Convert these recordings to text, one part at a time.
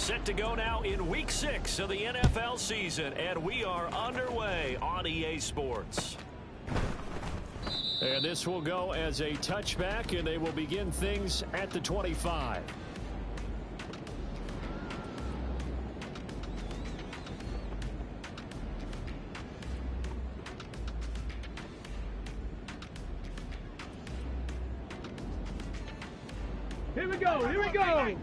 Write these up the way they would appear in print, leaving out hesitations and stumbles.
Set to go now in Week 6 of the NFL season, and we are underway on EA Sports. And this will go as a touchback, and they will begin things at the 25. Here we go, here we go!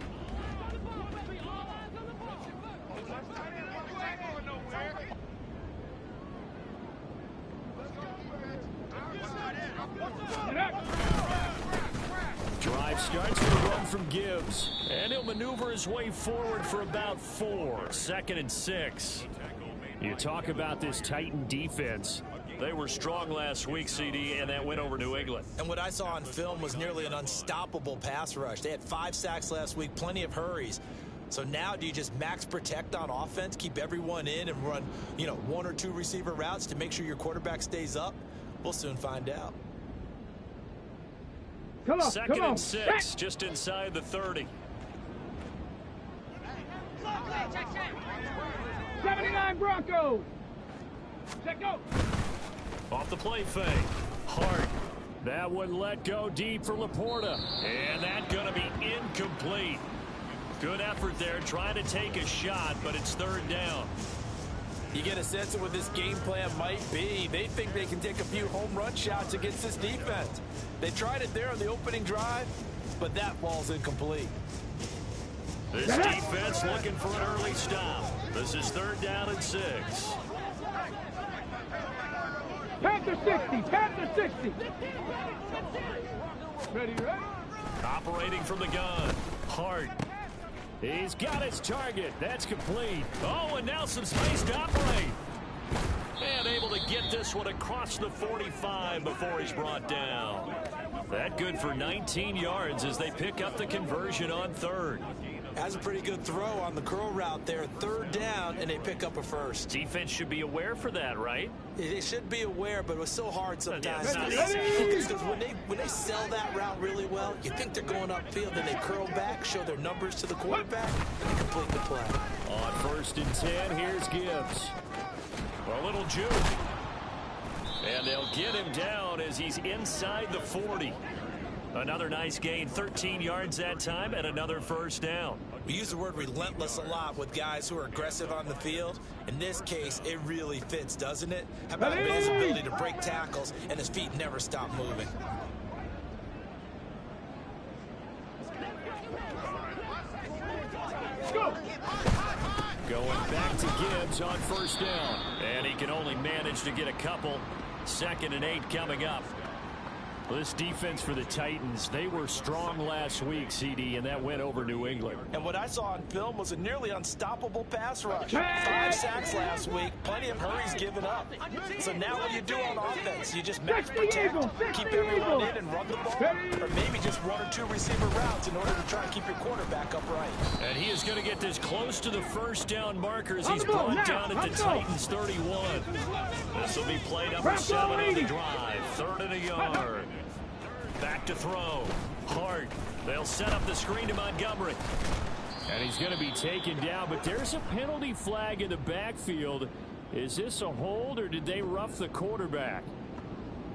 Drive starts with a run from Kingz, and he'll maneuver his way forward for about 4. 2nd and 6. You talk about this Titan defense. They were strong last week, CD, and that went over New England. And what I saw on film was nearly an unstoppable pass rush. They had 5 sacks last week, plenty of hurries. So now do you just max protect on offense, keep everyone in, and run, 1 or 2 receiver routes to make sure your quarterback stays up? We'll soon find out. Come on, 2nd and 6, just inside the 30. 79 Broncos. Check go. Off the play fake. Hart. That one let go deep for Laporta. And that's going to be incomplete. Good effort there trying to take a shot, but it's 3rd down. You get a sense of what this game plan might be. They think they can take a few home run shots against this defense. They tried it there on the opening drive, but that ball's incomplete. This defense looking for an early stop. This is 3rd down and 6. Panther 60, Panther 60. Ready, ready? Operating from the gun. Hart. He's got his target. That's complete. Oh, and now some space to operate. And able to get this one across the 45 before he's brought down. That good for 19 yards as they pick up the conversion on 3rd. Has a pretty good throw on the curl route there. 3rd down, and they pick up a first. Defense should be aware for that, right? They should be aware, but it was so hard sometimes. Yeah, Because when they sell that route really well, you think they're going upfield, then they curl back, show their numbers to the quarterback, and complete the play. On 1st and 10, here's Kingz. A little juke. And they'll get him down as he's inside the 40. Another nice gain, 13 yards that time, and another 1st down. We use the word relentless a lot with guys who are aggressive on the field. In this case, it really fits, doesn't it? How about his ability to break tackles and his feet never stop moving? Going back to Kingz on 1st down. And he can only manage to get a couple. 2nd and 8 coming up. This defense for the Titans, they were strong last week, CD, and that went over New England. And what I saw on film was a nearly unstoppable pass rush. 5 sacks last week, plenty of hurries given up. So now what do you do on offense? You just max protect, keep everyone in and run the ball, or maybe just 1 or 2 receiver routes in order to try and keep your quarterback upright. And he is going to get this close to the 1st down markers. He's brought down at the Titans 31. This will be play number 7 on the drive. 3rd and a yard. Back to throw. Hart. They'll set up the screen to Montgomery. And he's going to be taken down, but there's a penalty flag in the backfield. Is this a hold, or did they rough the quarterback?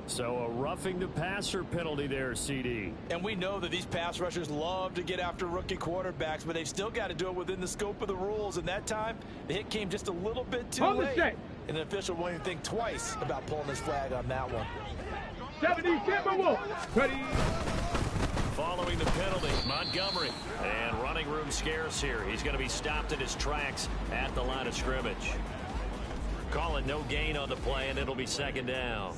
So a roughing the passer penalty there, CD. And we know that these pass rushers love to get after rookie quarterbacks, but they've still got to do it within the scope of the rules. And that time, the hit came just a little bit too late. And the official won't even think twice about pulling his flag on that one. 70, ready. Following the penalty, Montgomery. And running room scarce here. He's going to be stopped in his tracks at the line of scrimmage. Call it no gain on the play, and it'll be 2nd down.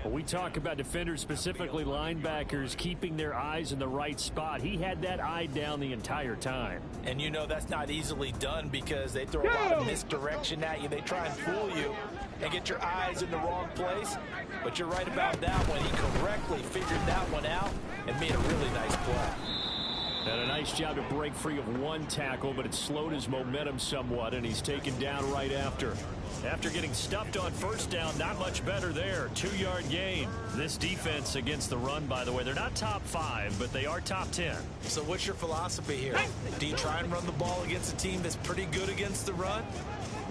Well, we talk about defenders, specifically linebackers, keeping their eyes in the right spot. He had that eye down the entire time. And you know that's not easily done because they throw a lot of misdirection at you. They try and fool you and get your eyes in the wrong place. But you're right about that one. He correctly figured that one out and made a really nice play. And a nice job to break free of 1 tackle, but it slowed his momentum somewhat, and he's taken down right after. After getting stuffed on first down, not much better there. 2-yard gain. This defense against the run, by the way, they're not top 5, but they are top 10. So what's your philosophy here? Do you try and run the ball against a team that's pretty good against the run?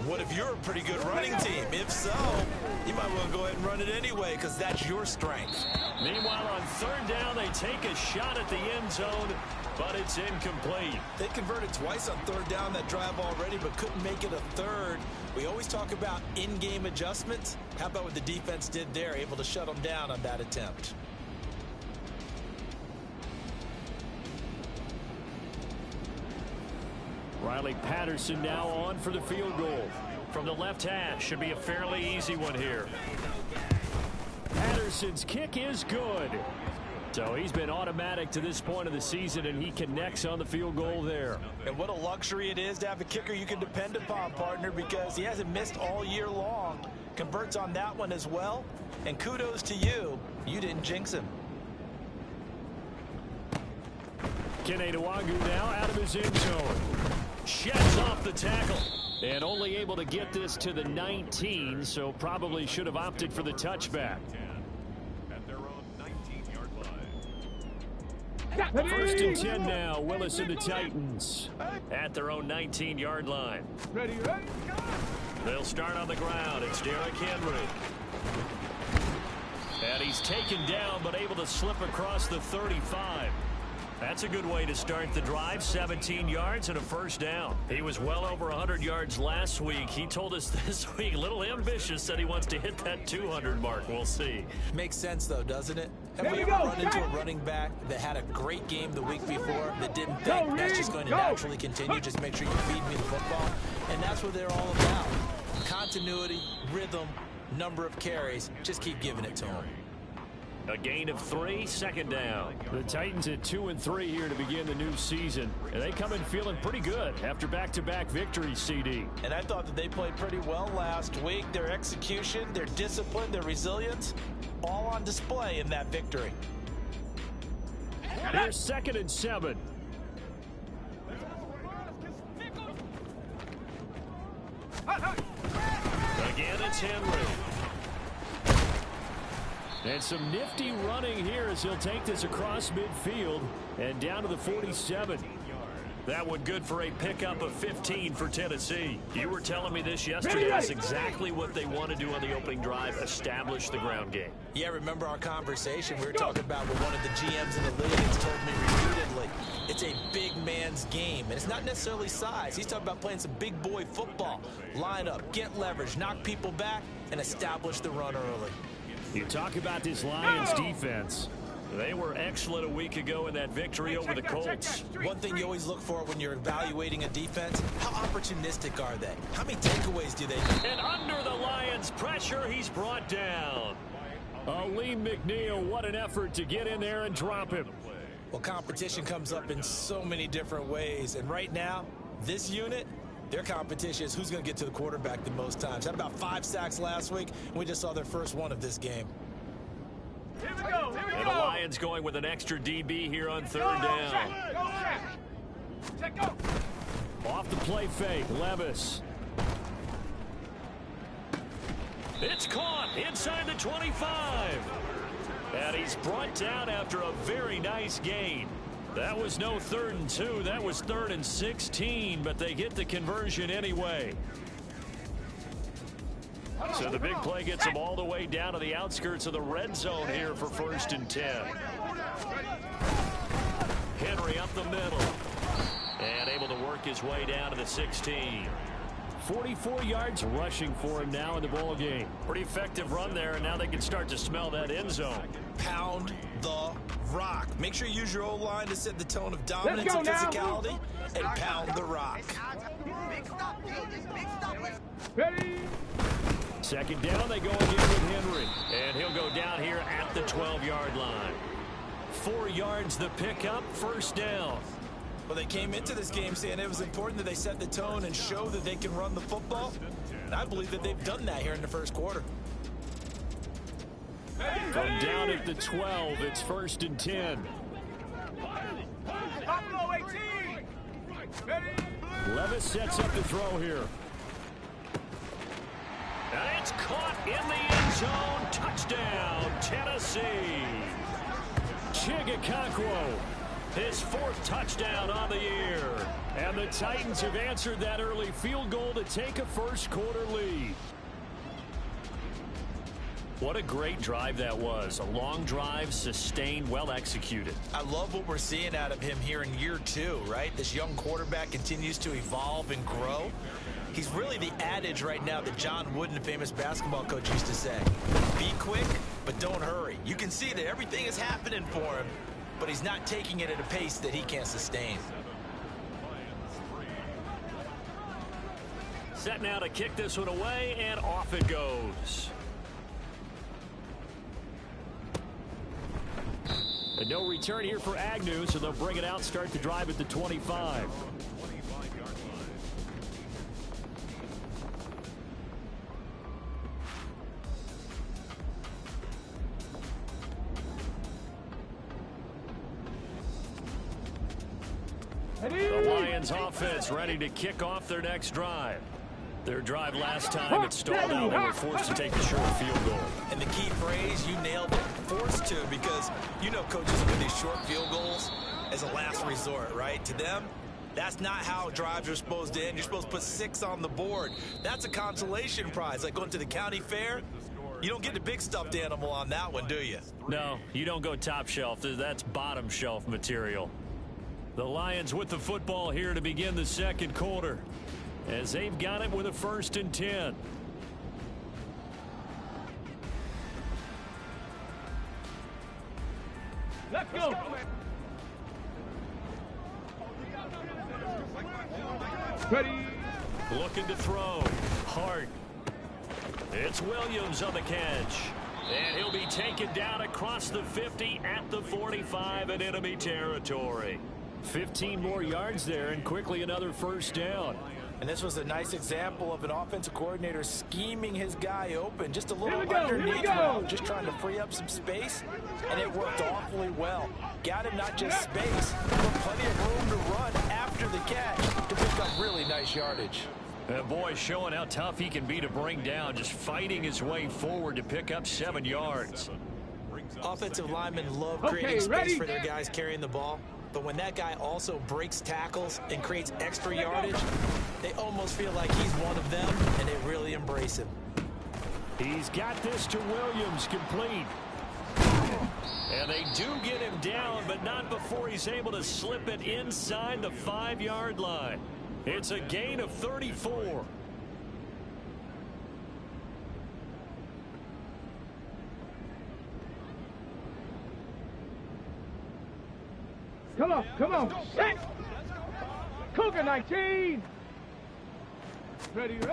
What if you're a pretty good running team? If so, you might want to go ahead and run it anyway because that's your strength. Meanwhile, on 3rd down, they take a shot at the end zone, but it's incomplete. They converted twice on 3rd down that drive already, but couldn't make it a 3rd. We always talk about in-game adjustments. How about what the defense did there, able to shut them down on that attempt? Riley Patterson now on for the field goal. From the left hash, should be a fairly easy one here. Patterson's kick is good. So he's been automatic to this point of the season, and he connects on the field goal there. And what a luxury it is to have a kicker you can depend upon, partner, because he hasn't missed all year long. Converts on that one as well. And kudos to you. You didn't jinx him. Kene Nwagu now out of his end zone. Sheds off the tackle. And only able to get this to the 19, so probably should have opted for the touchback. At their own 19-yard line. 1st and 10 now. Willis and the Titans at their own 19-yard line. Ready, ready, go! They'll start on the ground. It's Derrick Henry. And he's taken down, but able to slip across the 35. That's a good way to start the drive. 17 yards and a 1st down. He was well over 100 yards last week. He told us this week, a little ambitious, said he wants to hit that 200 mark. We'll see. Makes sense, though, doesn't it? Have There we you ever go, run into a Jack. running back that had a great game the week before that didn't think that's just going to naturally continue? Just make sure you feed me the football. And that's what they're all about. Continuity, rhythm, number of carries. Just keep giving it to them. A gain of 3, 2nd down. The Titans at 2-3 here to begin the new season. And they come in feeling pretty good after back-to-back victories, CD. And I thought that they played pretty well last week. Their execution, their discipline, their resilience, all on display in that victory. Here's 2nd and 7. Again, it's Henry. And some nifty running here as he'll take this across midfield and down to the 47. That one good for a pickup of 15 for Tennessee. You were telling me this yesterday. That's exactly what they want to do on the opening drive, establish the ground game. Yeah, remember our conversation? We were talking about what one of the GMs in the league has told me repeatedly. It's a big man's game, and it's not necessarily size. He's talking about playing some big boy football. Line up, get leverage, knock people back, and establish the run early. You talk about this Lions defense. They were excellent a week ago in that victory over the Colts. One thing you always look for when you're evaluating a defense, how opportunistic are they? How many takeaways do they do? And under the Lions' pressure, he's brought down. Aleem McNeil, what an effort to get in there and drop him. Well, competition comes up in so many different ways, and right now, this unit, their competition is who's going to get to the quarterback the most times. Had about 5 sacks last week, and we just saw their first one of this game. Here we go, here we And go! the Lions going with an extra DB here on 3rd down. Go, check! Check, go! Off the play fake, Levis. It's caught inside the 25. And he's brought down after a very nice gain. That was no 3rd and 2. That was 3rd and 16, but they get the conversion anyway. So the big play gets them all the way down to the outskirts of the red zone here for 1st and 10. Henry up the middle. And able to work his way down to the 16. 44 yards rushing for him now in the ball game. Pretty effective run there, and now they can start to smell that end zone. Pound the rock. Make sure you use your O-line to set the tone of dominance and physicality, and pound the rock. Ready? 2nd down, they go again with Henry. And he'll go down here at the 12-yard line. 4 yards the pickup, 1st down. Well, they came into this game saying it was important that they set the tone and show that they can run the football. And I believe that they've done that here in the first quarter. From down at the 12, it's 1st and 10. Buffalo 18! Ready? Levis sets up the throw here. And it's caught in the end zone. Touchdown, Tennessee. Chigakakwo, his 4th touchdown on the year. And the Titans have answered that early field goal to take a first-quarter lead. What a great drive that was. A long drive, sustained, well executed. I love what we're seeing out of him here in year 2, right? This young quarterback continues to evolve and grow. He's really the adage right now that John Wooden, a famous basketball coach, used to say. Be quick, but don't hurry. You can see that everything is happening for him, but he's not taking it at a pace that he can't sustain. Set now to kick this one away, and off it goes. And no return here for Agnew, so they'll bring it out, start the drive at the 25. The Lions offense ready to kick off their next drive. Their drive last time, it stalled out. They were forced to take the short field goal. And the key phrase, you nailed it, forced to, because you know coaches with these short field goals as a last resort, right? To them, that's not how drives are supposed to end. You're supposed to put 6 on the board. That's a consolation prize, like going to the county fair. You don't get the big stuffed animal on that one, do you? No, you don't go top shelf. That's bottom shelf material. The Lions with the football here to begin the second quarter, as they've got it with a 1st and 10. Let's go. Ready. Looking to throw. Hart. It's Williams on the catch. And he'll be taken down across the 50 at the 45 in enemy territory. 15 more yards there, and quickly another 1st down. And this was a nice example of an offensive coordinator scheming his guy open. Just a little Here underneath we go. route, just trying to free up some space, and it worked awfully well. Got him not just space, but plenty of room to run after the catch to pick up really nice yardage. That boy showing how tough he can be to bring down, just fighting his way forward to pick up 7 yards. Offensive linemen love creating space for their guys carrying the ball. But when that guy also breaks tackles and creates extra yardage, they almost feel like he's one of them, and they really embrace him. He's got this to Williams, complete. And they do get him down, but not before he's able to slip it inside the 5-yard line. It's a gain of 34. Come on, come on. Set. Cougar 19. Ready, ready.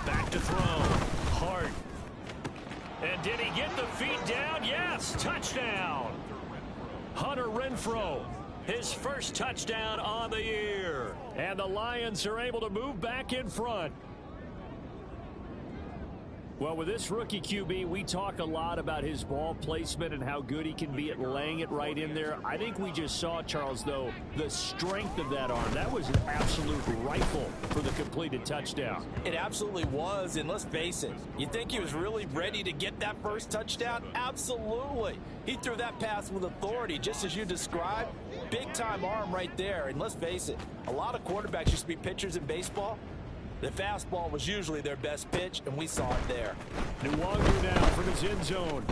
Back to throw. Hart. And did he get the feet down? Yes, touchdown. Hunter Renfrow, his 1st touchdown on the year. And the Lions are able to move back in front. Well, with this rookie QB, we talk a lot about his ball placement and how good he can be at laying it right in there. I think we just saw, Charles, though, the strength of that arm. That was an absolute rifle for the completed touchdown. It absolutely was, and let's face it, you think he was really ready to get that 1st touchdown? Absolutely. He threw that pass with authority, just as you described. Big-time arm right there, and let's face it, a lot of quarterbacks used to be pitchers in baseball. The fastball was usually their best pitch, and we saw it there. Nwangu now from his end zone.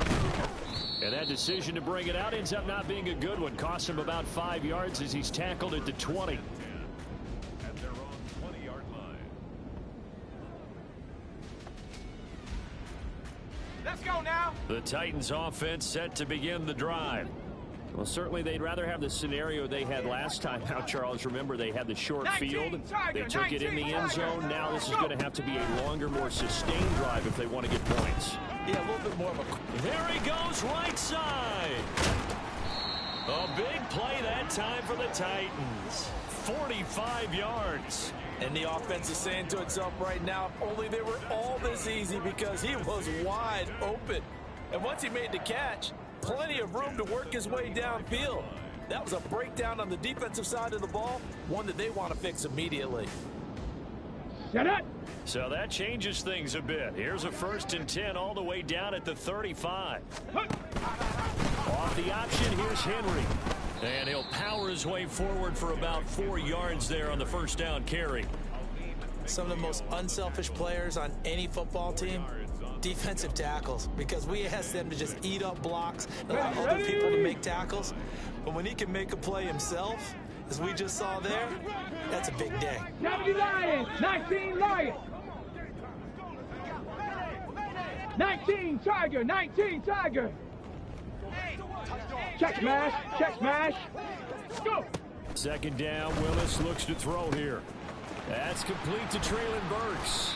And that decision to bring it out ends up not being a good one. Costs him about 5 yards as he's tackled at the 20. At their own 20-yard line. Let's go now. The Titans offense set to begin the drive. Well, certainly they'd rather have the scenario they had last time. Now, Charles, remember they had the short field. They took it in the end zone. Now this is going to have to be a longer, more sustained drive if they want to get points. Yeah, a little bit more of a... There he goes, right side. A big play that time for the Titans. 45 yards. And the offense is saying to itself right now, if only they were all this easy, because he was wide open. And once he made the catch, plenty of room to work his way downfield. That was a breakdown on the defensive side of the ball, one that they want to fix immediately. Set it. So that changes things a bit. Here's a 1st and 10 all the way down at the 35. Off the option, here's Henry. And he'll power his way forward for about 4 yards there on the 1st down carry. Some of the most unselfish players on any football team, defensive tackles, because we ask them to just eat up blocks and allow other people to make tackles. But when he can make a play himself, as we just saw there, that's a big day. 70 Lions, 19 Lions. 19 Tiger, 19 Tiger. Check smash, check smash. Go. 2nd down, Willis looks to throw here. That's complete to Traylon Burks.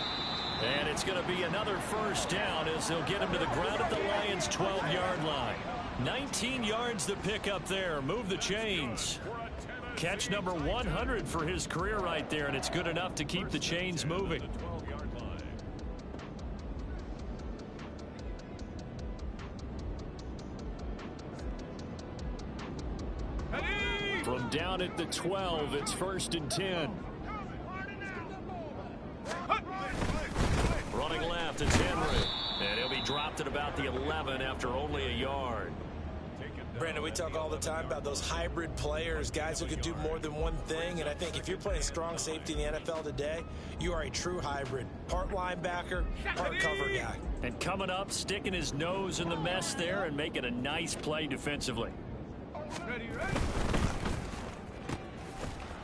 And it's going to be another 1st down as they'll get him to the ground at the Lions' 12-yard line. 19 yards to pick up there. Move the chains. Catch number 100 for his career right there, and it's good enough to keep the chains moving. From down at the 12, it's 1st and 10. Running left, it's Henry. And he'll be dropped at about the 11 after only a yard. Brandon, we talk all the time about those hybrid players, guys who can do more than one thing. And I think if you're playing strong safety in the NFL today, you are a true hybrid. Part linebacker, part cover guy. And coming up, sticking his nose in the mess there and making a nice play defensively. Ready, ready.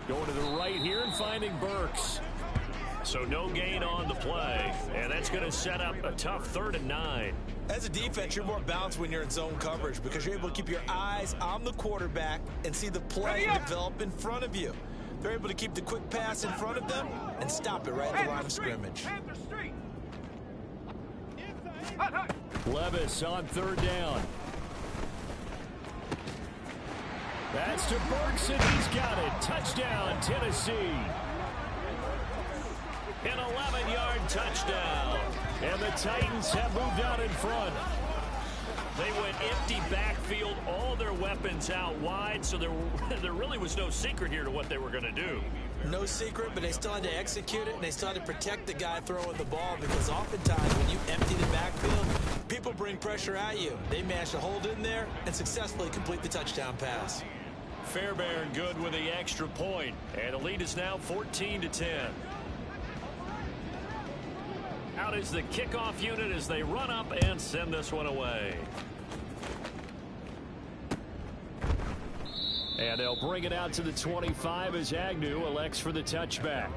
Going to the right here and finding Burks. So no gain on the play. And that's going to set up a tough 3rd and 9. As a defense, you're more balanced when you're in zone coverage because you're able to keep your eyes on the quarterback and see the play develop in front of you. They're able to keep the quick pass in front of them and stop it right at the line of scrimmage. Levis on 3rd down. That's to Burks, and he's got it. Touchdown, Tennessee. An 11-yard touchdown. And the Titans have moved out in front. They went empty backfield, all their weapons out wide, so there really was no secret here to what they were going to do. No secret, but they still had to execute it, and they still had to protect the guy throwing the ball because oftentimes when you empty the backfield, people bring pressure at you. They managed to hold in there and successfully complete the touchdown pass. Fairbairn good with the extra point, and the lead is now 14-10. Out is the kickoff unit as they run up and send this one away. And they'll bring it out to the 25 as Agnew elects for the touchback.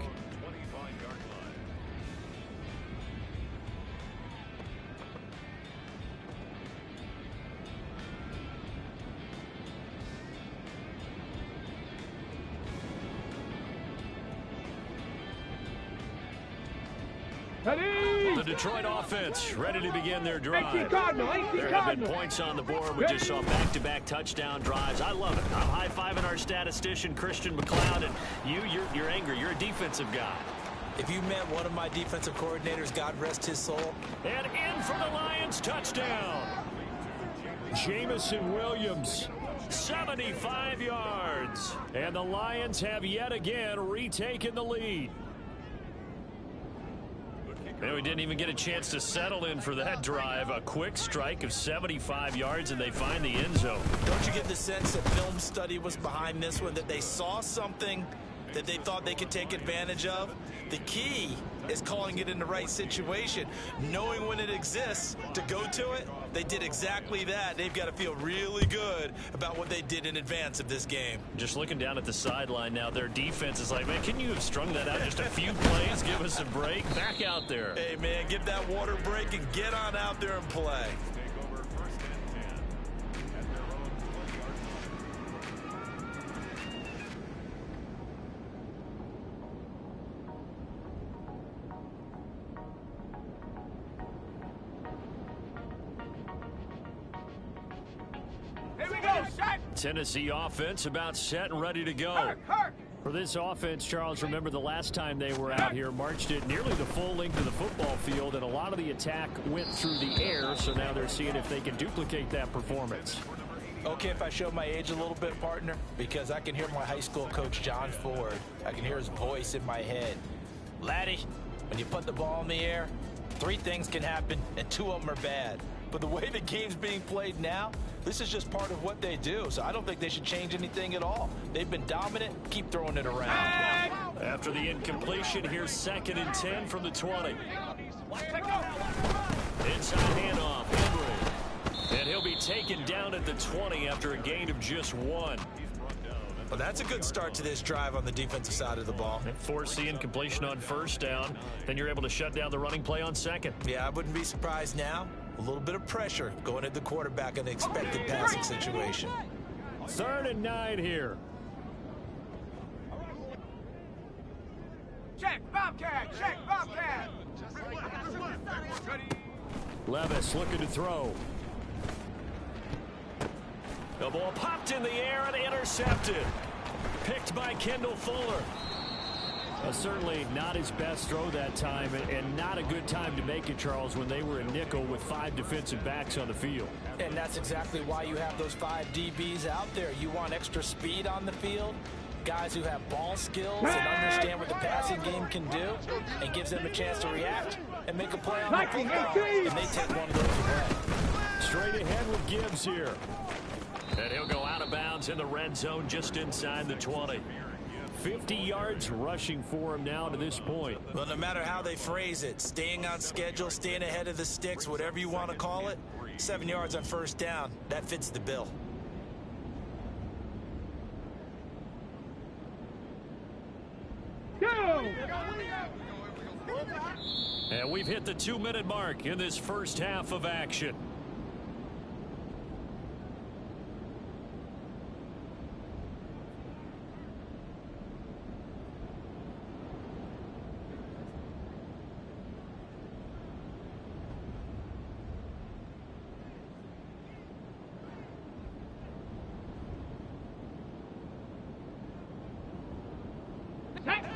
The Detroit offense ready to begin their drive. There have been points on the board. We just saw back-to-back touchdown drives. I love it. I'm high-fiving our statistician, Christian McLeod, and you're angry. You're a defensive guy. If you met one of my defensive coordinators, God rest his soul. And in for the Lions, touchdown. Jamison Williams, 75 yards. And the Lions have yet again retaken the lead. And we didn't even get a chance to settle in for that drive. A quick strike of 75 yards, and they find the end zone. Don't you get the sense that film study was behind this one, that they saw something that they thought they could take advantage of? The key is calling it in the right situation, knowing when it exists to go to it. They did exactly that. They've got to feel really good about what they did in advance of this game. Just looking down at the sideline now, their defense is like, man, can you have strung that out just a few plays? Give us a break. Back out there. Hey, man, give that water break and get on out there and play. Tennessee offense about set and ready to go. For this offense, Charles, remember the last time they were out here, marched it nearly the full length of the football field, and a lot of the attack went through the air, so now they're seeing if they can duplicate that performance. Okay, if I show my age a little bit, partner, because I can hear my high school coach, John Ford. I can hear his voice in my head. Laddie, When you put the ball in the air, 3 things can happen, and 2 of them are bad. But the way the game's being played now, this is just part of what they do. So I don't think they should change anything at all. They've been dominant. Keep throwing it around. After the incompletion, here's 2nd and 10 from the 20. Inside handoff, Henry. And he'll be taken down at the 20 after a gain of just 1. Well, that's a good start to this drive on the defensive side of the ball. Force the incompletion on 1st down. Then you're able to shut down the running play on 2nd. Yeah, I wouldn't be surprised now. A little bit of pressure going at the quarterback in an expected passing situation. 3rd and 9 here. Check, Bobcat, check, Bobcat. Levis looking to throw. The ball popped in the air and intercepted. Picked by Kendall Fuller. Certainly not his best throw that time, and not a good time to make it, Charles, when they were in nickel with 5 defensive backs on the field. And that's exactly why you have those 5 DBs out there. You want extra speed on the field, guys who have ball skills and understand what the passing game can do, and gives them a chance to react and make a play on the football, and they take one of those away. Straight ahead with Gibbs here. And he'll go out of bounds in the red zone just inside the 20. 50 yards rushing for him now to this point. Well, no matter how they phrase it, staying on schedule, staying ahead of the sticks, whatever you want to call it, 7 yards on 1st down, that fits the bill. Go! And we've hit the 2-minute mark in this first half of action.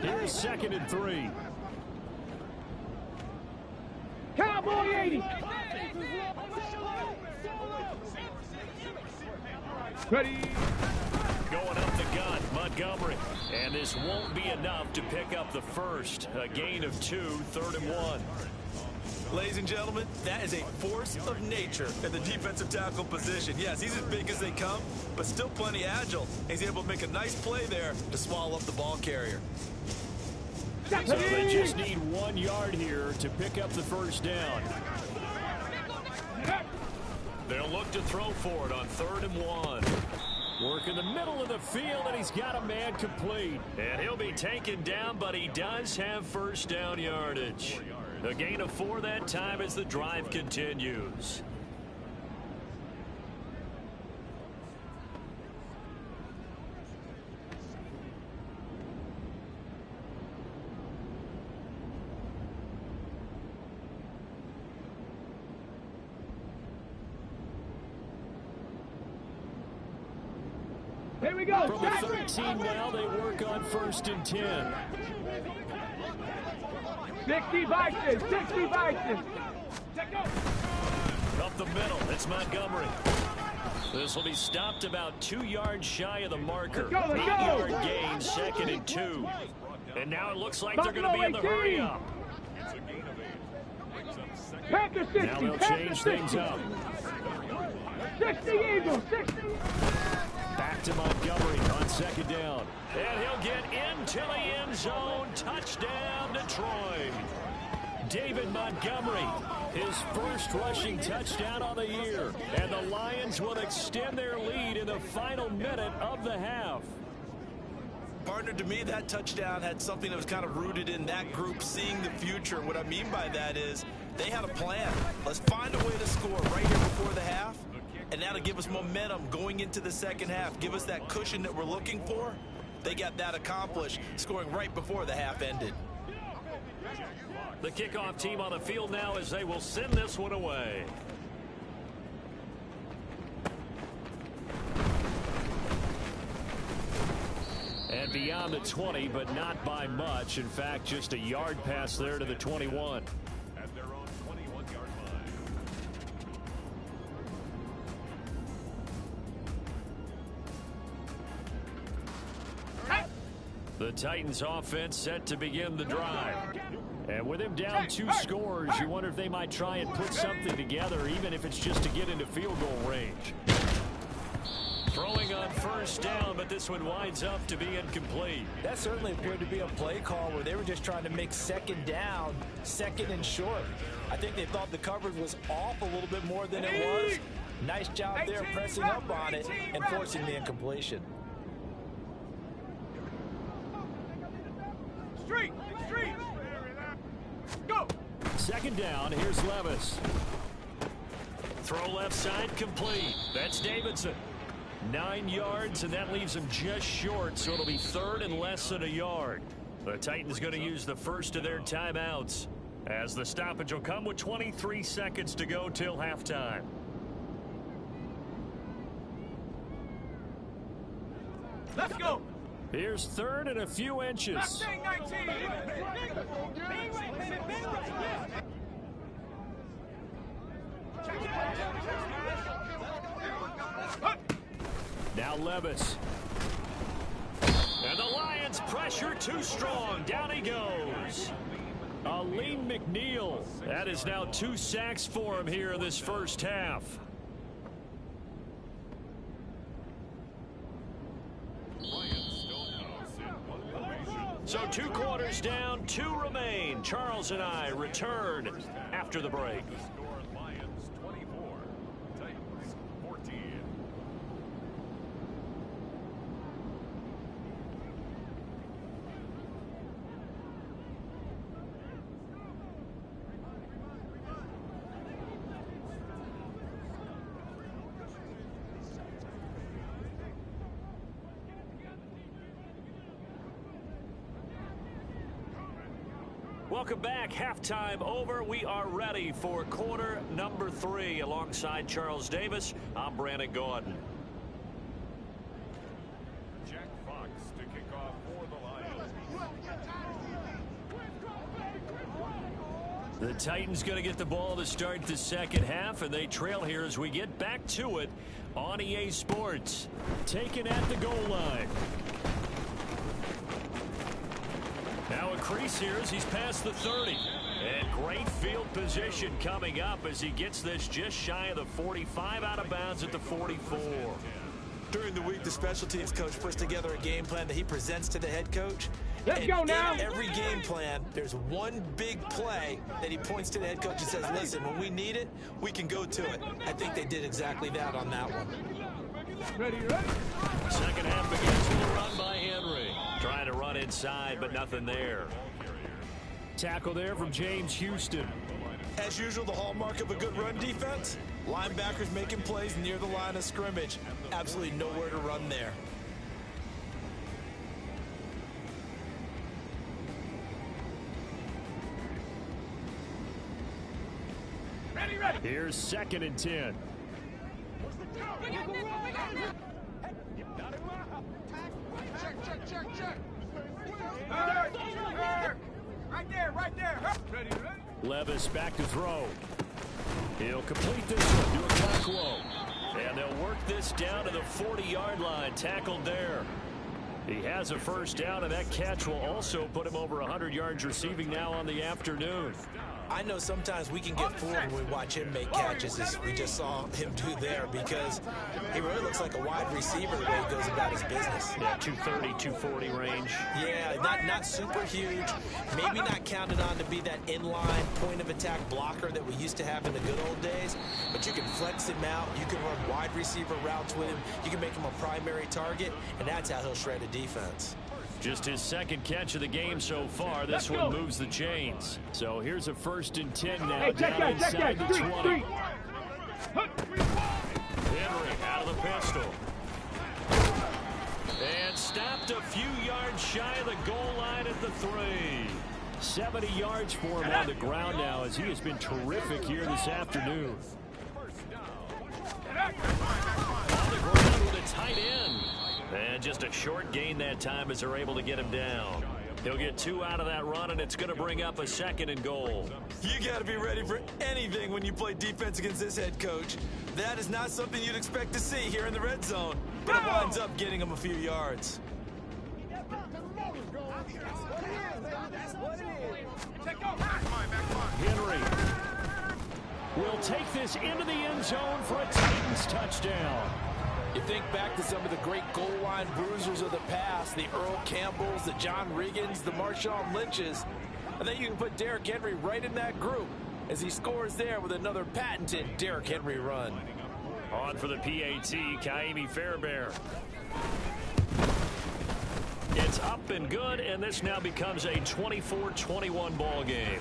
Here's 2nd and 3. Cowboy 80. Ready. Going up the gut, Montgomery. And this won't be enough to pick up the first. A gain of 2, 3rd and 1. Ladies and gentlemen, that is a force of nature at the defensive tackle position. Yes, he's as big as they come, but still plenty agile. He's able to make a nice play there to swallow up the ball carrier. So they just need 1 yard here to pick up the first down. They'll look to throw for it on 3rd and 1. Work in the middle of the field, and he's got a man complete. And he'll be taken down, but he does have 1st down yardage. A gain of 4 that time as the drive continues. Here we go. From the 13 now, they work on 1st and 10. 60 Vikings, 60 Vikings. Up the middle, it's Montgomery. This will be stopped about 2 yards shy of the marker. 8-yard gain, 2nd and 2. And now it looks like they're going to be in the hurry up. Packers 60, Now they'll change things up. 60 Eagles, 60. Back to Montgomery on 2nd down. And he'll get into the end zone. Touchdown, Detroit. David Montgomery, his first rushing touchdown on the year. And the Lions will extend their lead in the final minute of the half. Partner, to me, that touchdown had something that was kind of rooted in that group seeing the future. What I mean by that is they had a plan. Let's find a way to score right here before the half. And that'll give us momentum going into the second half. Give us that cushion that we're looking for. They got that accomplished, scoring right before the half ended. The kickoff team on the field now as they will send this one away. And beyond the 20, but not by much. In fact, just a yard pass there to the 21. At their own 21-yard line. The Titans offense set to begin the drive. And with him down 2 scores, you wonder if they might try and put something together, even if it's just to get into field goal range. Throwing on first down, but this one winds up to be incomplete. That certainly appeared to be a play call where they were just trying to make second down, second and short. I think they thought the coverage was off a little bit more than it was. Nice job there pressing up on it and forcing the incompletion. Street! Go! Second down, here's Levis. Throw left side complete. That's Davidson. 9 yards, and that leaves him just short, so it'll be third and less than a yard. The Titans going to use the first of their timeouts, as the stoppage will come with 23 seconds to go till halftime. Let's go! Here's third and a few inches. 19. Now Levis. And the Lions pressure too strong. Down he goes. Aleem McNeil. That is now 2 sacks for him here in this first half. So 2 quarters down, 2 remain. Charles and I return after the break. Score Lions 24, Titans 14. Welcome back. Halftime over. We are ready for quarter number 3. Alongside Charles Davis, I'm Brandon Gordon. Jack Fox to kick off for the Lions. The Titans going to get the ball to start the second half, and they trail here as we get back to it on EA Sports. Taken at the goal line. Now a crease here as he's past the 30. And great field position coming up as he gets this just shy of the 45, out of bounds at the 44. During the week, the special teams coach puts together a game plan that he presents to the head coach. Let's go now. In every game plan, there's one big play that he points to the head coach and says, listen, when we need it, we can go to it. I think they did exactly that on that one. Ready. Second half begins with a run by Henry. Trying to run inside, but nothing there. Tackle there from James Houston. As usual, the hallmark of a good run defense, linebackers making plays near the line of scrimmage. Absolutely nowhere to run there. Ready. Here's 2nd and 10. Check. Right there. Ready. Levis back to throw. He'll complete this one to a Kakwo. And they'll work this down to the 40-yard line. Tackled there. He has a first down, and that catch will also put him over 100 yards receiving now on the afternoon. I know sometimes we can get fooled when we watch him make catches, as we just saw him do there, because he really looks like a wide receiver the way he goes about his business. Yeah, 230, 240 range. Yeah, not super huge. Maybe not counted on to be that inline point-of-attack blocker that we used to have in the good old days, but you can flex him out. You can run wide receiver routes with him. You can make him a primary target, and that's how he'll shred a defense. Just his 2nd catch of the game so far. This one moves the chains. So here's a 1st and 10 now. Hey, check down inside that. the 20. Street. Henry out of the pistol. And stopped a few yards shy of the goal line at the 3. 70 yards for him on the ground now, as he has been terrific here this afternoon. On the ground with a tight end. And just a short gain that time as they're able to get him down. He'll get 2 out of that run, and it's going to bring up a 2nd and goal. You got to be ready for anything when you play defense against this head coach. That is not something you'd expect to see here in the red zone, but it winds up getting him a few yards. Henry will take this into the end zone for a Titans touchdown. You think back to some of the great goal line bruisers of the past, the Earl Campbells, the John Riggins, the Marshawn Lynches. I think you can put Derrick Henry right in that group as he scores there with another patented Derrick Henry run. On for the PAT, Kaimi Fairbairn. It's up and good, and this now becomes a 24-21 ball game.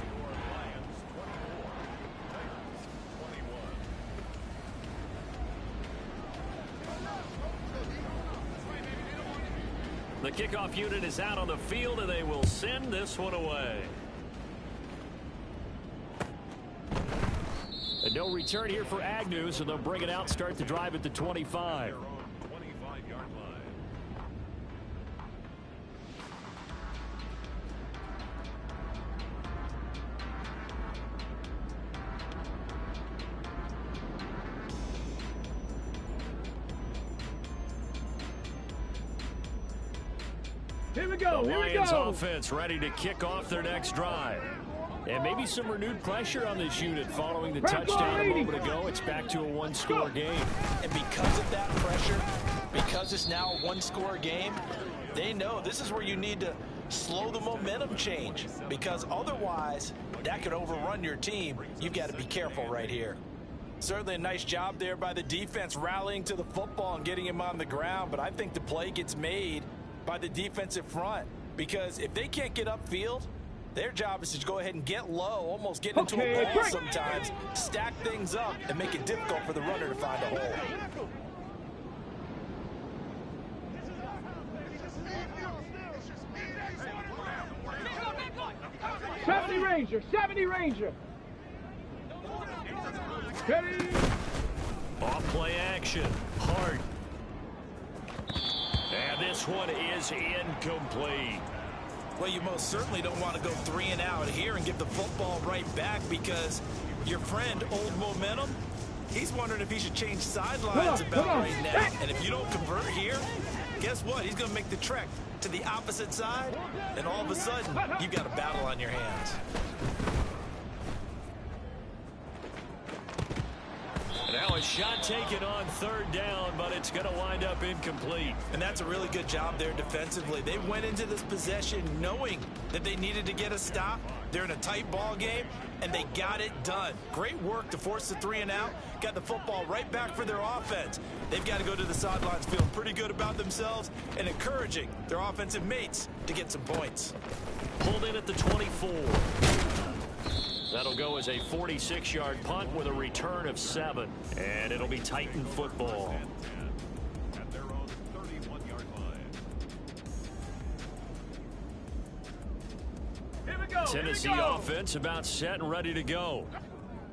The kickoff unit is out on the field, and they will send this one away. And no return here for Agnew, so they'll bring it out, start the drive at the 25. 25-yard line. Here we go. The Here we Lions go. offense ready to kick off their next drive. And maybe some renewed pressure on this unit following the touchdown a moment ago. It's back to a one-score game. And because of that pressure, because it's now a one-score game, they know this is where you need to slow the momentum change, because otherwise that could overrun your team. You've got to be careful right here. Certainly a nice job there by the defense rallying to the football and getting him on the ground, but I think the play gets made by the defensive front, because if they can't get upfield, their job is to go ahead and get low, almost get into a ball sometimes, stack things up, and make it difficult for the runner to find a hole. Ranger, 70 Ranger. Ready. Off play action. Hart. And this one is incomplete. Well, you most certainly don't want to go 3 and out here and give the football right back, because your friend, Old Momentum, he's wondering if he should change sidelines about right now. And if you don't convert here, guess what? He's going to make the trek to the opposite side, and all of a sudden, you've got a battle on your hands. Now a shot taken on third down, but it's going to wind up incomplete. And that's a really good job there defensively. They went into this possession knowing that they needed to get a stop. They're in a tight ball game, and they got it done. Great work to force the 3 and out. Got the football right back for their offense. They've got to go to the sidelines feeling pretty good about themselves and encouraging their offensive mates to get some points. Pulled in at the 24. That'll go as a 46-yard punt with a return of 7. And it'll be Titan football. At their own 31-yard line. Here we go. Tennessee Here we go. offense about set and ready to go.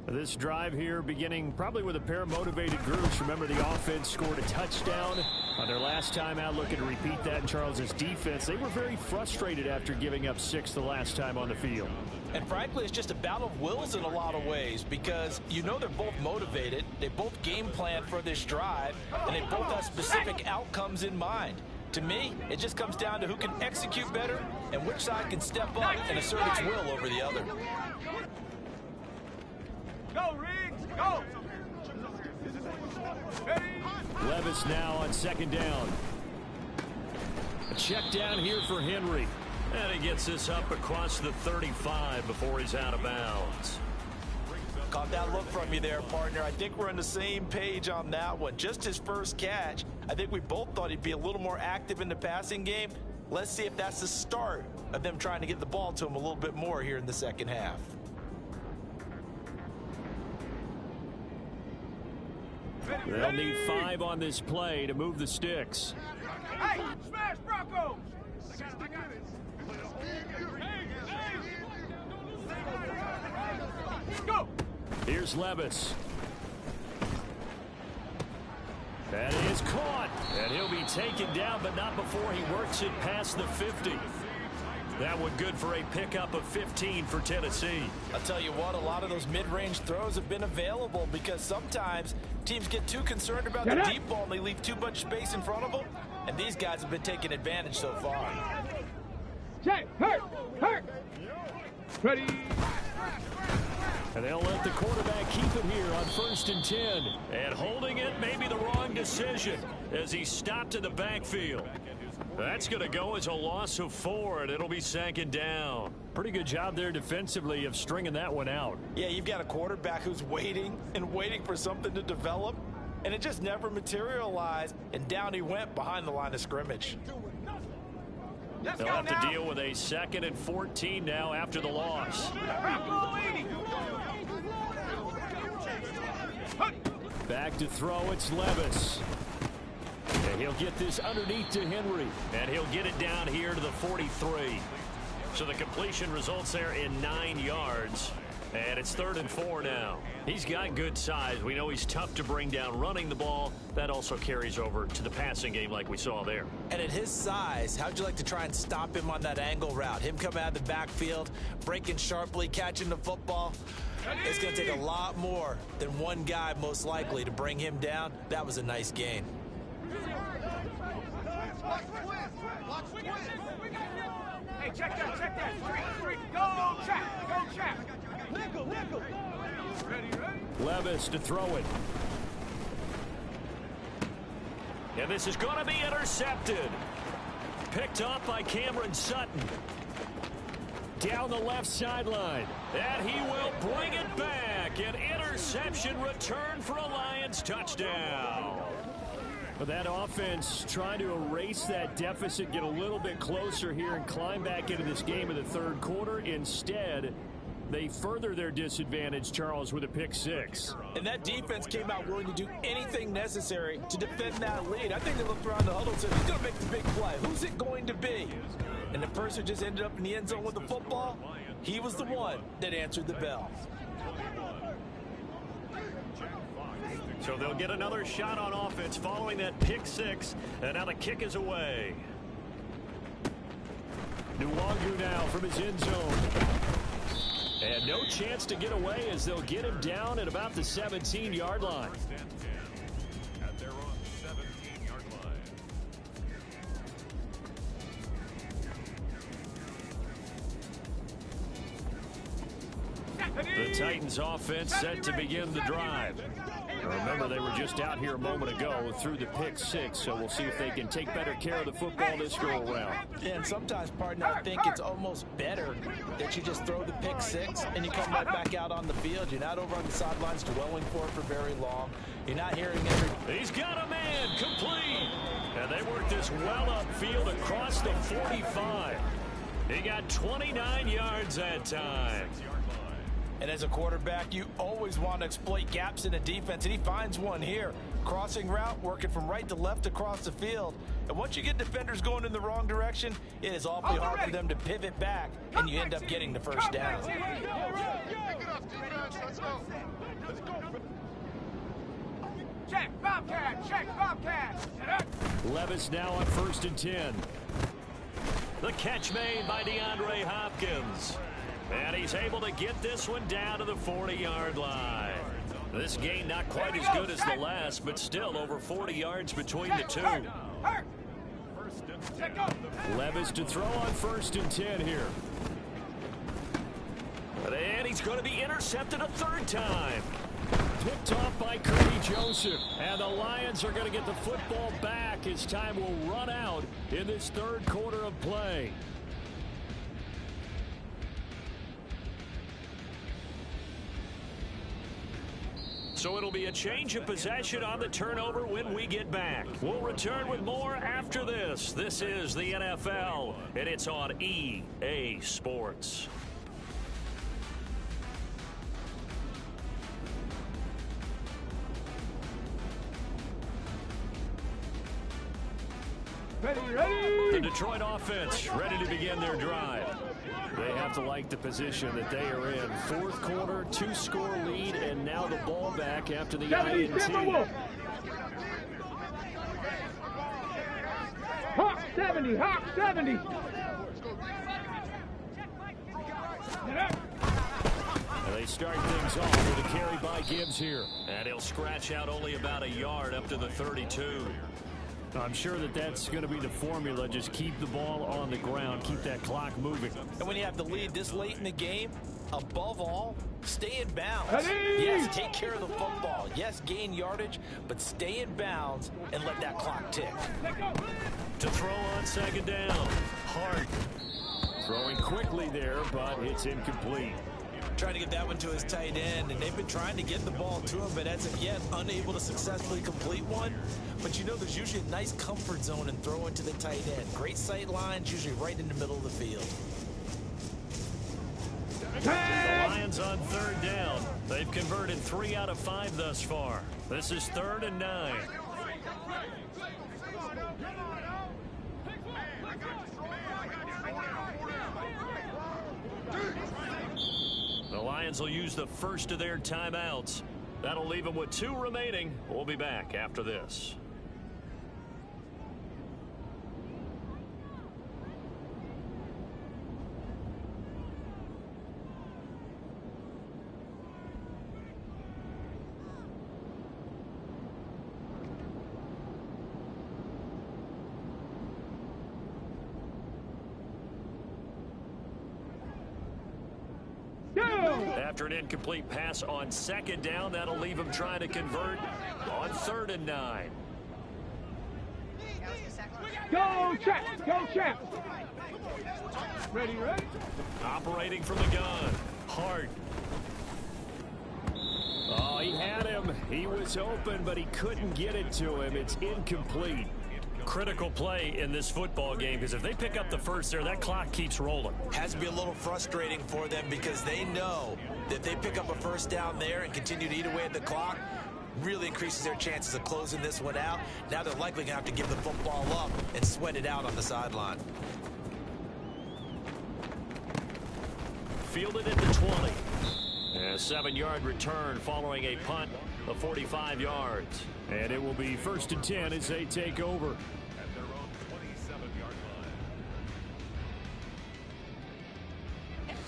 This drive here beginning probably with a pair of motivated groups. Remember, the offense scored a touchdown on their last time out. Looking to repeat that in Charles's defense. They were very frustrated after giving up 6 the last time on the field. And frankly, it's just a battle of wills in a lot of ways, because you know they're both motivated. They both game plan for this drive, and they both have specific outcomes in mind. To me, it just comes down to who can execute better and which side can step up and assert its will over the other. Go, Riggs. Go. Ready. Levis now on second down. A check down here for Henry. And he gets this up across the 35 before he's out of bounds. Caught that look from you there, partner. I think we're on the same page on that one. Just his first catch. I think we both thought he'd be a little more active in the passing game. Let's see if that's the start of them trying to get the ball to him a little bit more here in the second half. They'll need 5 on this play to move the sticks. Hey, smash Broncos. Go. Here's Levis. That is caught. And he'll be taken down, but not before he works it past the 50. That one good for a pickup of 15 for Tennessee. I'll tell you what, a lot of those mid-range throws have been available, because sometimes teams get too concerned about the deep ball and they leave too much space in front of them. And these guys have been taking advantage so far. check, hurt, hurt. Ready. And they'll let the quarterback keep it here on 1st and 10. And holding it may be the wrong decision as he stopped in the backfield. That's going to go as a loss of 4, and it'll be 2nd down. Pretty good job there defensively of stringing that one out. Yeah, you've got a quarterback who's waiting and waiting for something to develop, and it just never materialized, and down he went behind the line of scrimmage. They'll have to deal with a 2nd and 14 now after the loss. Back to throw, it's Levis. And he'll get this underneath to Henry. And he'll get it down here to the 43. So the completion results there in 9 yards. And it's 3rd and 4 now. He's got good size. We know he's tough to bring down running the ball. That also carries over to the passing game like we saw there. And at his size, how'd you like to try and stop him on that angle route? Him coming out of the backfield, breaking sharply, catching the football. It's going to take a lot more than one guy most likely to bring him down. That was a nice gain. Hey, check that. Three. Go, check. Nickel. Ready. Levis to throw it. And this is going to be intercepted. Picked off by Cameron Sutton. Down the left sideline. And he will bring it back. An interception return for a Lions touchdown. But that offense trying to erase that deficit, get a little bit closer here and climb back into this game in the 3rd quarter. Instead, they further their disadvantage, Charles, with a pick 6. And that defense came out willing to do anything necessary to defend that lead. I think they looked around the huddle and said, who's going to make the big play? Who's it going to be? And the person just ended up in the end zone with the football. He was the one that answered the bell. So they'll get another shot on offense following that pick 6. And now the kick is away. Nwangu now from his end zone. And no chance to get away as they'll get him down at about the 17-yard line. At their own 17-yard line. The Titans offense set to begin the drive. Remember, they were just out here a moment ago through the pick 6, so we'll see if they can take better care of the football this go-around. Yeah, and sometimes, partner, I think it's almost better that you just throw the pick 6 and you come right back out on the field. You're not over on the sidelines dwelling for it for very long. You're not hearing every... He's got a man, complete! And they work this well upfield across the 45. He got 29 yards that time. And as a quarterback, you always want to exploit gaps in a defense, and he finds one here. Crossing route, working from right to left across the field. And once you get defenders going in the wrong direction, it is awfully hard for them to pivot back, and you end up getting the first down. Check, Bobcat. Levis now on 1st and 10. The catch made by DeAndre Hopkins. And he's able to get this one down to the 40-yard line. This gain not quite as good as the last, but still over 40 yards between the two. Levis to throw on 1st and 10 here. And he's going to be intercepted a 3rd time. Picked off by Curdy Joseph. And the Lions are going to get the football back as time will run out in this 3rd quarter of play. So it'll be a change of possession on the turnover when we get back. We'll return with more after this. This is the NFL, and it's on EA Sports. Ready. The Detroit offense ready to begin their drive. They have to like the position that they are in. 4th quarter, 2-score lead, and now the ball back after the INT. Hawk 70. And they start things off with a carry by Gibbs here. And he'll scratch out only about a yard up to the 32. I'm sure that that's going to be the formula. Just keep the ball on the ground, keep that clock moving. And when you have the lead this late in the game, above all, stay in bounds. Ready? Yes, take care of the football. Yes, gain yardage, but stay in bounds and let that clock tick. To throw on second down. Hart throwing quickly there, but it's incomplete. Trying to get that one to his tight end, and they've been trying to get the ball to him, but as of yet, unable to successfully complete one. But you know, there's usually a nice comfort zone in throwing to the tight end. Great sight lines, usually right in the middle of the field. The Lions on third down. They've converted 3 out of 5 thus far. This is 3rd and 9. The Lions will use the first of their timeouts. That'll leave them with 2 remaining. We'll be back after this. After an incomplete pass on second down, that'll leave him trying to convert on 3rd and 9. Go, check. Go, check. Ready? Operating from the gun. Hart. Oh, he had him. He was open, but he couldn't get it to him. It's incomplete. Critical play in this football game, because if they pick up the first there, that clock keeps rolling. Has to be a little frustrating for them because they know that if they pick up a first down there and continue to eat away at the clock, really increases their chances of closing this one out. Now they're likely going to have to give the football up and sweat it out on the sideline. Fielded at the 20. A 7-yard return following a punt of 45 yards. And it will be 1st and 10 as they take over. At their own 27-yard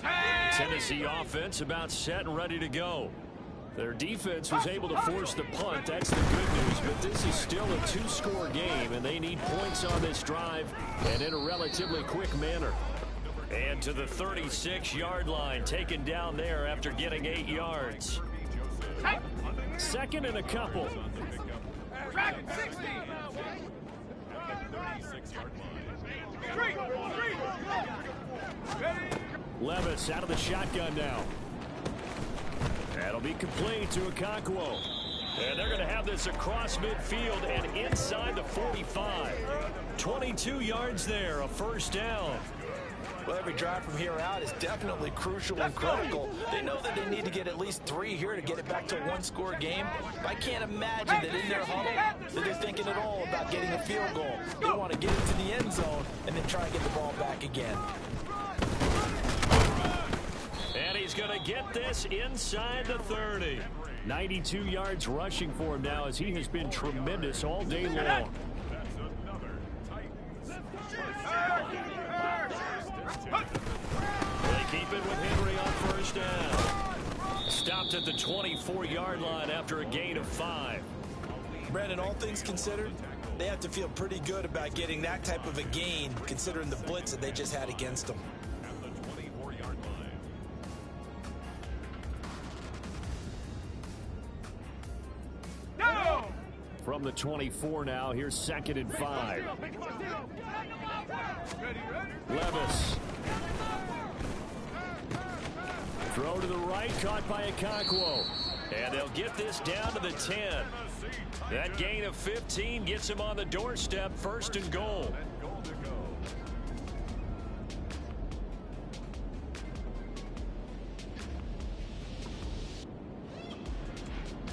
line. Tennessee offense about set and ready to go. Their defense was able to force the punt. That's the good news, but this is still a 2-score game, and they need points on this drive and in a relatively quick manner. And to the 36-yard line, taken down there after getting 8 yards. 2nd and a couple. Track 60. At the 36-yard line. Levis out of the shotgun now. That'll be complete to Okonkwo. And they're going to have this across midfield and inside the 45. 22 yards there, a first down. Well, every drive from here out is definitely crucial and critical. They know that they need to get at least 3 here to get it back to a 1-score game. I can't imagine that in their huddle that they're thinking at all about getting a field goal. They want to get into the end zone and then try and get the ball back again. And he's going to get this inside the 30. 92 yards rushing for him now as he has been tremendous all day long. That's another tight. They keep it with Henry on first down. Stopped at the 24-yard line after a gain of 5. Brandon, all things considered, they have to feel pretty good about getting that type of a gain considering the blitz that they just had against them. At the 24-yard line. Go! From the 24 now, here's 2nd and 5. Levis. Throw to the right, caught by Okonkwo. And they'll get this down to the 10. That gain of 15 gets him on the doorstep, 1st and goal. Goal to go.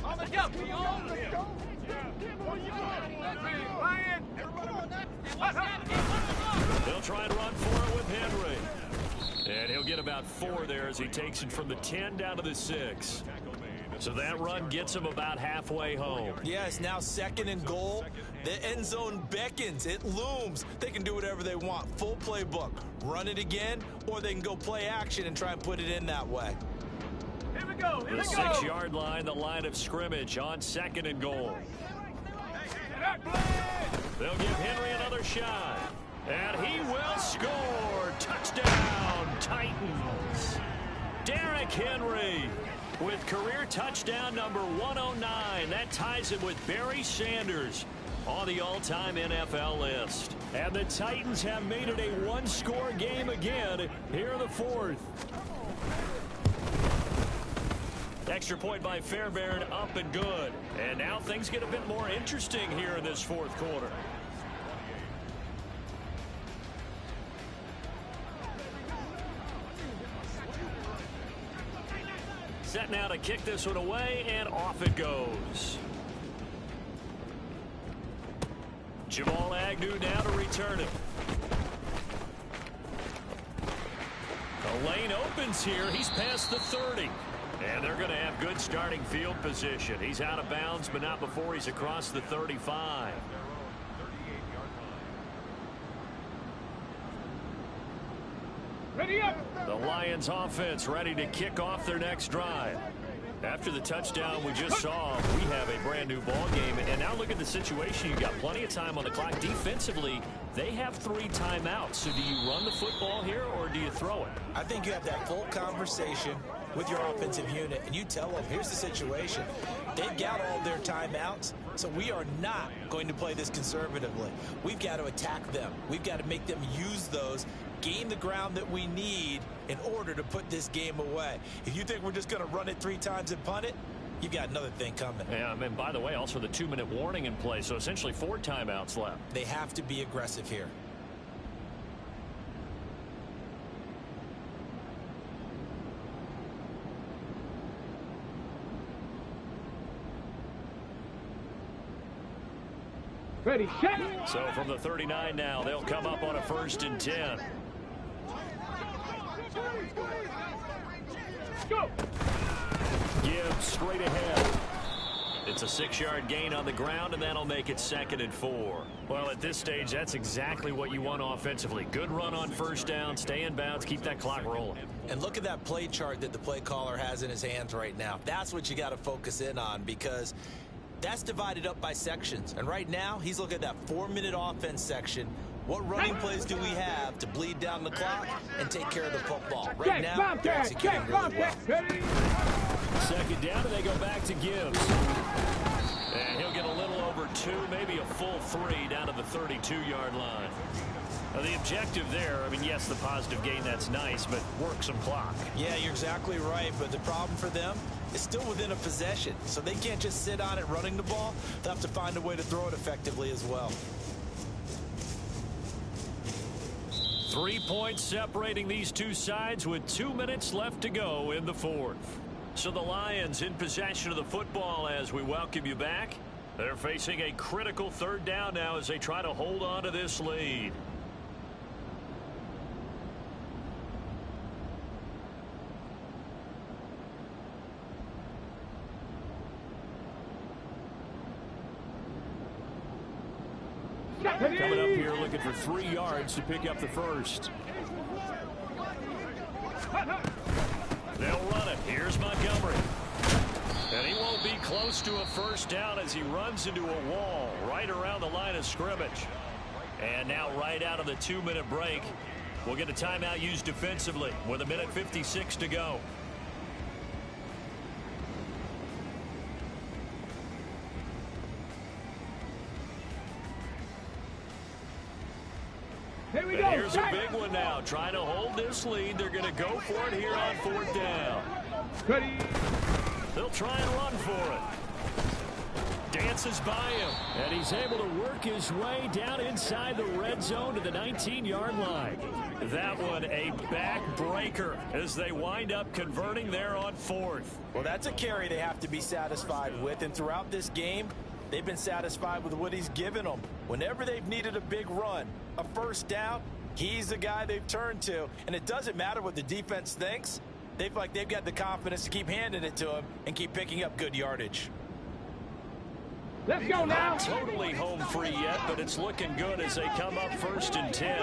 On the jump. They'll try and run for it with Henry. And he'll get about 4 there as he takes it from the 10 down to the 6. So that run gets him about halfway home. Yes, now 2nd and goal. The end zone beckons. It looms. They can do whatever they want. Full playbook. Run it again, or they can go play action and try and put it in that way. Here we go. The 6-yard line, the line of scrimmage on 2nd and goal. They'll give Henry another shot. And he will score. Touchdown, Titans. Derrick Henry with career touchdown number 109. That ties him with Barry Sanders on the all-time NFL list. And the Titans have made it a one-score game again here in the fourth. Extra point by Fairbairn, up and good. And now things get a bit more interesting here in this fourth quarter. Set now to kick this one away, and off it goes. Jamal Agnew now to return it. The lane opens here. He's past the 30. And they're going to have good starting field position. He's out of bounds, but not before he's across the 35. Ready up. The Lions offense ready to kick off their next drive. After the touchdown we just saw, we have a brand new ball game. And now look at the situation. You've got plenty of time on the clock. Defensively, they have 3 timeouts. So do you run the football here or do you throw it? I think you have that full conversation with your offensive unit, and you tell them, here's the situation. They've got all their timeouts, so we are not going to play this conservatively. We've got to attack them. We've got to make them use those, gain the ground that we need in order to put this game away. If you think we're just going to run it 3 times and punt it, you've got another thing coming. Yeah, and by the way, also the 2-minute warning in play, so essentially 4 timeouts left. They have to be aggressive here. Ready, set. So from the 39 now, they'll come up on a 1st and 10. Go. Gibbs straight ahead. It's a 6-yard gain on the ground, and that'll make it 2nd and 4. Well, at this stage, that's exactly what you want offensively. Good run on 1st down, stay in bounds, keep that clock rolling. And look at that play chart that the play caller has in his hands right now. That's what you got to focus in on, because that's divided up by sections. And right now, he's looking at that 4-minute offense section. What running plays do we have to bleed down the clock and take care of the football? Right now, they're executing really well. 2nd down, and they go back to Gibbs. And he'll get a little over 2, maybe a full 3 down to the 32-yard line. Now, the objective there, I mean, yes, the positive gain, that's nice, but work some clock. Yeah, you're exactly right, but the problem for them is still within a possession, so they can't just sit on it running the ball. They'll have to find a way to throw it effectively as well. 3 points separating these two sides with 2 minutes left to go in the fourth. So the Lions in possession of the football as we welcome you back. They're facing a critical 3rd down now as they try to hold on to this lead. Coming up here looking for 3 yards to pick up the 1st. They'll run it. Here's Montgomery. And he won't be close to a 1st down as he runs into a wall right around the line of scrimmage. And now right out of the 2-minute break, we'll get a timeout used defensively with 1:56 to go. Here we And go. here's a big one now. Trying to hold this lead. They're going to go for it here on 4th down. Ready. They'll try and run for it. Dances by him. And he's able to work his way down inside the red zone to the 19-yard line. That one a backbreaker as they wind up converting there on 4th. Well, that's a carry they have to be satisfied with, and throughout this game, they've been satisfied with what he's given them. Whenever they've needed a big run, a 1st down, he's the guy they've turned to. And it doesn't matter what the defense thinks. They feel like they've got the confidence to keep handing it to him and keep picking up good yardage. Let's go now. Not totally home free yet, but it's looking good as they come up 1st and 10.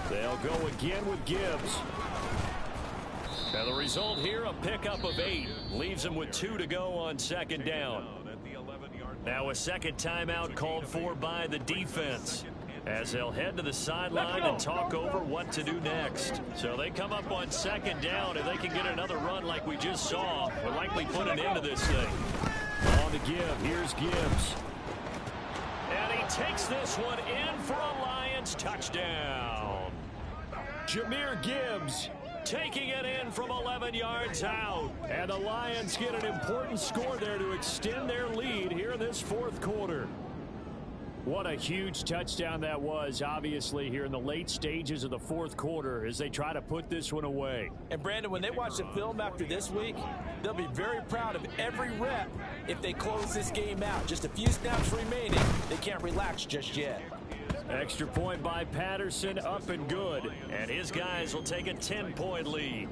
They'll go again with Gibbs. And the result here, a pickup of 8. Leaves them with 2 to go on 2nd down. At the 11. Now a second timeout called for by the defense, as they'll head to the sideline and talk over what to do next. So they come up on second down. If they can get another run like we just saw, we'll likely put an end to this thing. On the give, here's Gibbs. And he takes this one in for a Lions touchdown. Jahmyr Gibbs taking it in from 11 yards out. And the Lions get an important score there to extend their lead here in this fourth quarter. What a huge touchdown that was, obviously, here in the late stages of the fourth quarter as they try to put this one away. And, Brandon, when they watch the film after this week, they'll be very proud of every rep if they close this game out. Just a few snaps remaining. They can't relax just yet. Extra point by Patterson, up and good. And his guys will take a 10-point lead.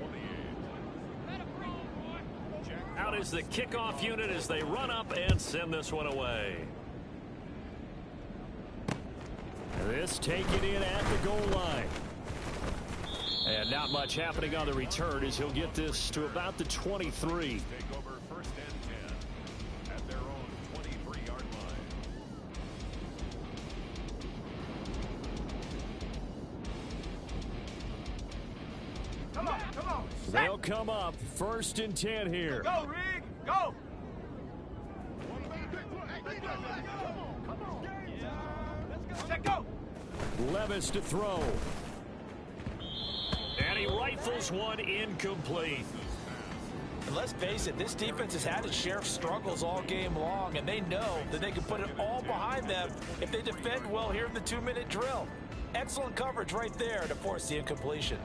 Out is the kickoff unit as they run up and send this one away. This taken in at the goal line. And not much happening on the return as he'll get this to about the 23. Take over first and 10 at their own 23-yard line. Come on, come on. They'll come up first and 10 here. Go, Rig, go. Let go. Levis to throw. And he rifles one incomplete. And let's face it, this defense has had its share of struggles all game long, and they know that they can put it all behind them if they defend well here in the 2-minute drill. Excellent coverage right there to force the incompletion.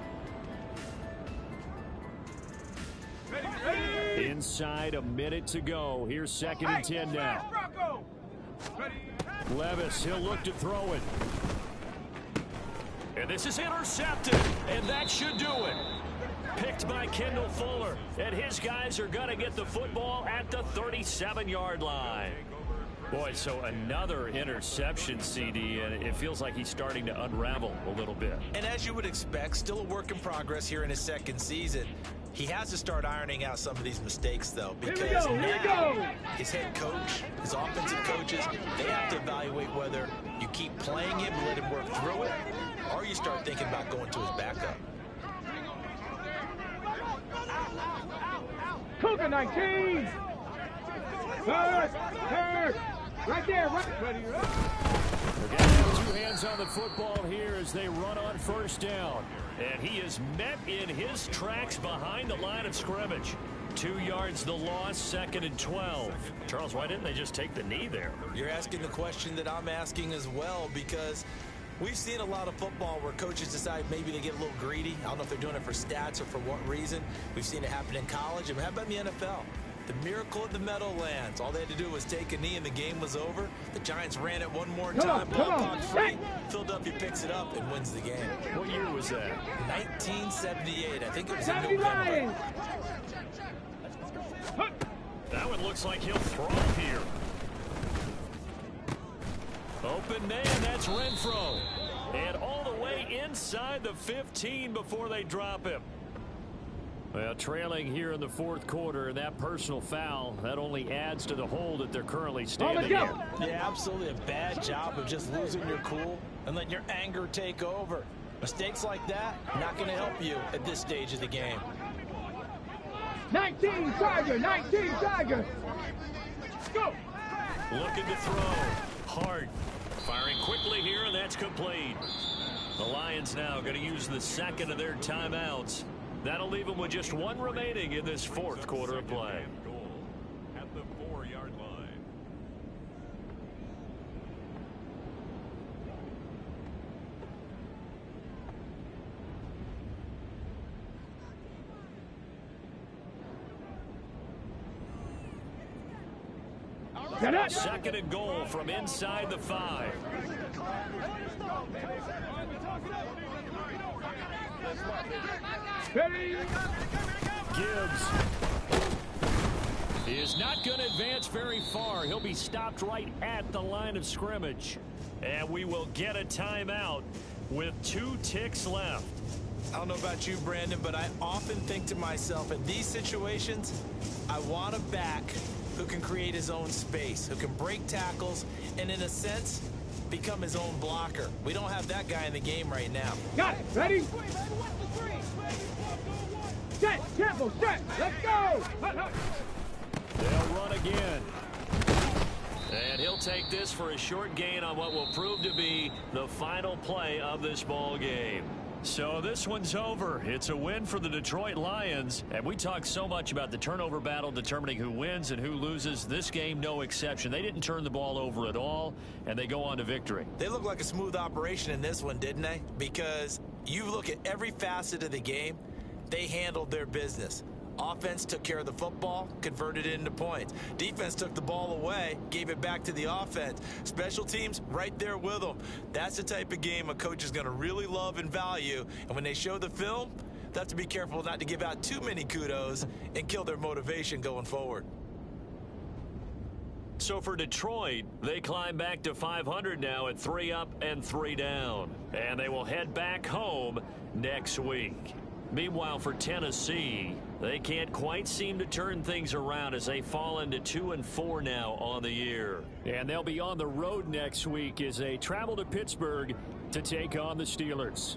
Inside a minute to go. Here's second and 10 now. Levis, he'll look to throw it. And this is intercepted, and that should do it. Picked by Kendall Fuller, and his guys are going to get the football at the 37-yard line. Boy, so another interception, CD, and it feels like he's starting to unravel a little bit. And as you would expect, still a work in progress here in his second season. He has to start ironing out some of these mistakes, though, because now his head coach, his offensive coaches, they have to evaluate whether you keep playing him and let him work through it, or you start thinking about going to his backup. Cougar 19. Third. Right there, right. Ready, They're going to have two hands on the football here as they run on first down. And he is met in his tracks behind the line of scrimmage. 2 yards the loss, second and 12. Charles, why didn't they just take the knee there? You're asking the question that I'm asking as well, because we've seen a lot of football where coaches decide maybe they get a little greedy. I don't know if they're doing it for stats or for what reason. We've seen it happen in college. And how about in the NFL? The miracle of the Meadowlands. All they had to do was take a knee and the game was over. The Giants ran it one more time. Ball clock free. Philadelphia picks it up and wins the game. What year was that? 1978. I think it was in November. That one looks like he'll throw here. Open man, that's Renfro. And all the way inside the 15 before they drop him. Well, trailing here in the fourth quarter, and that personal foul, that only adds to the hole that they're currently standing in. Yeah, absolutely a bad job of just losing your cool and letting your anger take over. Mistakes like that, not going to help you at this stage of the game. 19 Tiger, 19 Tiger. Go. Looking to throw. Hart firing quickly here, and that's complete. The Lions now going to use the second of their timeouts. That'll leave them with just one remaining in this fourth quarter of play. Goal at the 4-yard line. Second and goal from inside the 5. Gibbs is not going to advance very far. He'll be stopped right at the line of scrimmage. And we will get a timeout with 2 ticks left. I don't know about you, Brandon, but I often think to myself, in these situations, I want to back who can create his own space, who can break tackles, and in a sense, become his own blocker. We don't have that guy in the game right now. Got it. Ready? Set. Tempo. Set. Let's go. They'll run again. And he'll take this for a short gain on what will prove to be the final play of this ball game. So this one's over. It's a win for the Detroit Lions. And we talked so much about the turnover battle determining who wins and who loses. This game, no exception. They didn't turn the ball over at all, and they go on to victory. They look like a smooth operation in this one, didn't they? Because you look at every facet of the game, they handled their business. Offense took care of the football, converted it into points. Defense took the ball away, gave it back to the offense. Special teams, right there with them. That's the type of game a coach is going to really love and value. And when they show the film, they have to be careful not to give out too many kudos and kill their motivation going forward. So for Detroit, they climb back to 500 now at 3 up and 3 down. And they will head back home next week. Meanwhile, for Tennessee, they can't quite seem to turn things around as they fall into 2-4 now on the year. And they'll be on the road next week as they travel to Pittsburgh to take on the Steelers.